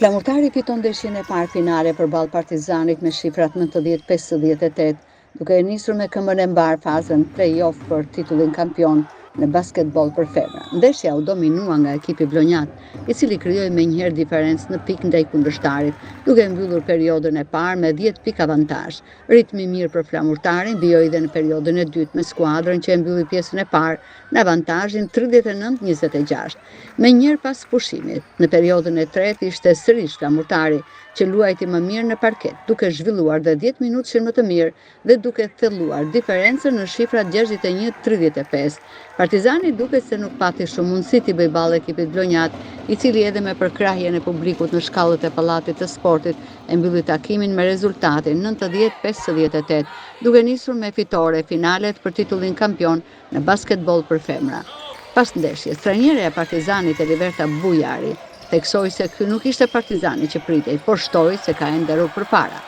Flamurtari fiton ndeshjen e parë finale përballë Partizanit me shifrat 90-58, duke nisur me këmbën e mbar fazën play-off për titullin kampion në basketbol për femra. Ndeshja u dominua nga ekipi Vlonjat, i cili krijoi menjëherë diferencë në pikë ndaj kundërshtarit, duke mbyllur periudhën e parë me 10 pikë avantazh. Ritmi i mirë për Flamurtarin vijoi edhe në periudhën e dytë me skuadrën që e mbylli pjesën e parë në avantazhin 39-26. Menjëherë pas pushimit, në periudhën e tretë ishte sërish Flamurtari që luajti më mirë në parket, duke zhvilluar dhe 10 minutëshin më të mirë dhe duke thelluar diferencën në shifrat 61-35. Partizani duket se nuk pati shumë mundësi t'i bëjë ballë ekipit Vlonjat, i cili edhe me përkrahjen e publikut në shkallët e pallatit të sportit e mbylli takimin me rezultatin 90-58, duke nisur me fitore finalet për titullin kampion në basketbol për femra. Pas ndeshjes, trajnerja e Partizanit Eliverta Bujari theksoi se ky nuk ishte Partizani që pritej, por shtoi se ka ende rrugë përpara.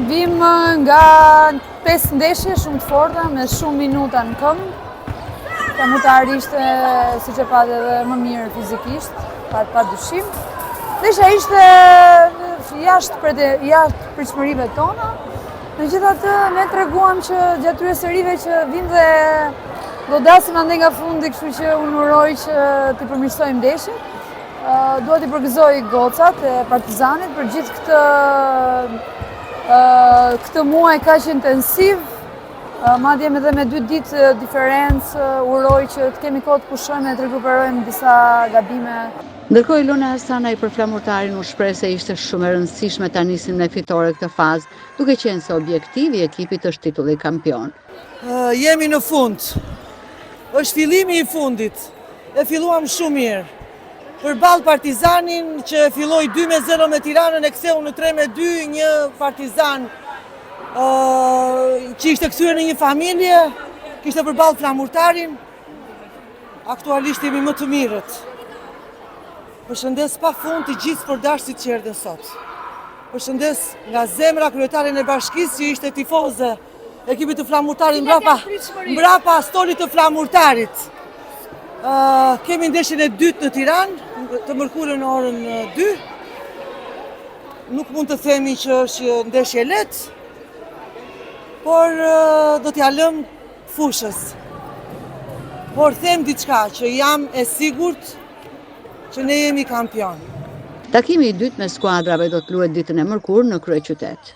Vim nga 5 ndeshje shumë të forta me shumë minuta në këmbë. Flamurtari ishte, siç e patë, edhe më mirë fizikisht, pa dyshim. Ndeshja ishte jashtë pritshmërive tona. Megjithatë, ne treguam që gjatë këtyre serive që vim dhe do dasim ande nga fundi, kështu që unë uroj që t'i përmirësojmë ndeshjen. Dua t'i përgëzoj gocat e Partizanit për gjithë këtë muaj kaq intensiv, madje edhe me 2 ditë diferencë, uroj që të kemi kohë të pushojmë dhe të rikuperojmë disa gabime. Ndërkohë Ilona Hasanaj për Flamurtarin u shpreh se ishte shumë e rëndësishme ta nisim me fitore këtë fazë, duke qenë se objektivi i ekipit është titulli kampion. Jemi në fund. Është fillimi i fundit. E filluam shumë mirë. Përballë Partizanin që filloi 2-0 me Tiranën e ktheu në 3-2, një Partizan që ishte kthyer në një familje, kishte përballë Flamurtarin. Aktualisht jemi më të mirët. Përshëndes pafund të gjithë sportdashtit që erdhën sot. Përshëndes nga zemra kryetarin e bashkisë që ishte tifoze ekipit të Flamurtarit mbrapa stolit të Flamurtarit. Kemi ndeshjen e dytë në Tiranë, të mërkurën në orën 2. Nuk mund të themi që është ndeshje lehtë, por do t'ja lëm fushës. Por them diçka që jam e sigurt që ne jemi kampion. Takimi i dytë me skuadrave do të luhet ditën e mërkurë në kryeqytet.